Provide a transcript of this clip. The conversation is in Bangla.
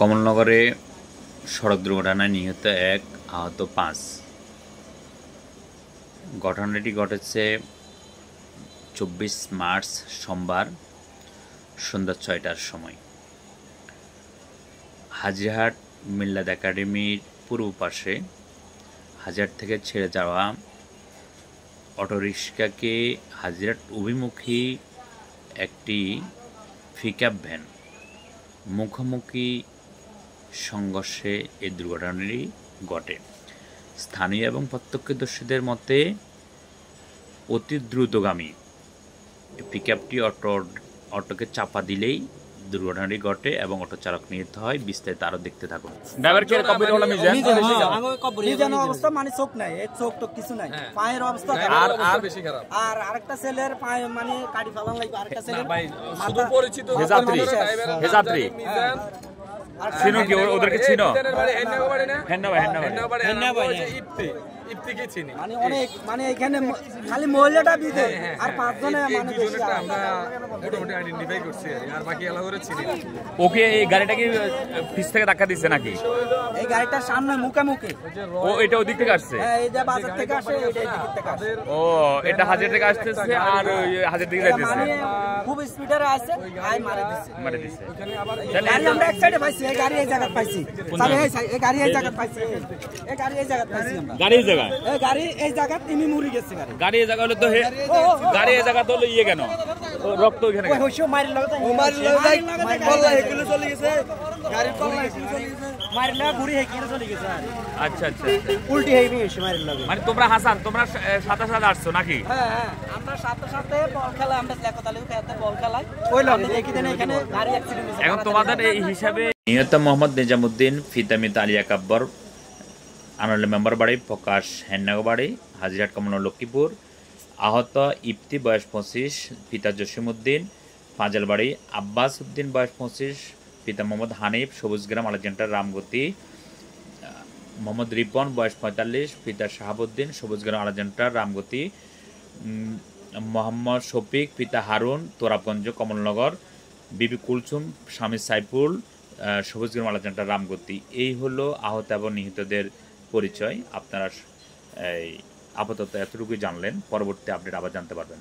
কমলনগরে সড়ক দুর্ঘটনায় নিহত ১, আহত ৫। ঘটনাটি ঘটেছে ২৪ মার্চ সোমবার সন্ধ্যা ৬টার সময়। হাজিরহাট মিল্লাত একাডেমির পূর্ব পাশে হাজিরহাট থেকে ছেড়ে যাওয়া অটোরিকশাকে হাজিরহাট অভিমুখী একটি পিকআপ ভ্যান মুখোমুখি সংঘর্ষে এই দুর্ঘটনাটি ঘটে। স্থানীয় এবং প্রত্যক্ষদর্শীদের মতে অতি দ্রুতগামী পিকআপটি অটোকে চাপা দিলেই দুর্ঘটনাটি ঘটে এবং অটো চালক নিহত হয়। বিস্তারিত আরো দেখতে থাকুন। ড্রাইভার কে কবরে হলো মিজান অবস্থা মানে চোখ নাই, এই চোখ তো কিছু নাই, পায়ের অবস্থা আর বেশি খারাপ। আর আরেকটা ছেলের পায়ে মানে কাটি ফালান লাগবে। আরেকটা ছেলের ভাই শুধু পরিচিত হেজাত্রী চিনো কি ওদেরকে চিনো? মানে অনেক মানে এখানে খালি মহিলাটা বিদে আর পাঁচজনে মানে বেশি আমরা মোটামুটি আইডেন্টিফাই করছি আর বাকি এলাকায় চিনি। ওকে এই গাড়িটা কি পিছ থেকে ধাক্কা দিচ্ছে নাকি? এই গাড়িটার সামনে মুখে ও এটা ওদিক থেকে আসছে? হ্যাঁ, এই যে বাজার থেকে আসে, এইটা এদিক থেকে আসে। ও এটা হাজির থেকে আসতেছে আর ওই হাজির থেকে যাইতেছে। মানে খুব স্পিডে আসছে, আই মারে দিছে। তাহলে আমরা এক সাইডে পাইছি, এই গাড়ি এই জায়গা পাইছি। তাহলে এই গাড়ি এই জায়গা পাইছি, এই গাড়ি এই জায়গা পাইছি আমরা। গাড়ি এই জায়গা, এই গাড়ি এই জায়গা তিনি মরি গেছে। গাড়ি এই জায়গা হলো তো গাড়ি এই জায়গা তো হলো ইয়ে কেন রক্ত ওখানে ওই হইছো মারি লাগা, ও মারি লাগা বললা এগুলো চলে গেছে, গাড়ি বললা এগুলো চলে গেছে, মারি লাগা ঘুরি হেকিরে চলে গেছে। আচ্ছা উল্টি হেবি এসে মারি লাগা। মানে তোমরা হাসান তোমরা সাথে আসছো নাকি? হ্যাঁ, আমরা সাথে বল খেলা, আমরা লেকতালিও খেলতে বল খেলাই। ওই লাগে দেখি দেন এখানে গাড়ি অ্যাক্সিডেন্ট হইছে। এখন তোমাদের এই হিসাবে নিহত মোহাম্মদ নিজামুদ্দিন, ফিতামিত আলিয়া কাব্বর, আনোয়ার মেম্বার বাড়ি, প্রকাশ হেন্নাগো বাড়ি, হাজিরহাট কমলনগর লক্ষ্মীপুর। আহত ইফতি বয়স 25, পিতা জসিমউদ্দিন, পাঁজাল বাড়ি। আব্বাস উদ্দিন বয়স 25, পিতা মোহাম্মদ হানিফ, সবুজগ্রাম আলেকজান্ডার রামগতি। মোহাম্মদ রিপন বয়স 45, পিতা শাহাবুদ্দিন, সবুজগ্রাম আলেকজান্ডার রামগতি। মোহাম্মদ শফিক, পিতা হারুন, তোরাবগঞ্জ কমলনগর। বিবি কুলসুম, স্বামী সাইফুল, সবুজগ্রাম আলেকজান্ডার রামগতি। এই হলো আহত এবং নিহতদের পরিচয়। আপনারা আপাতত এতটুকুই জানলেন, পরবর্তী আপডেট আবার জানতে পারবেন।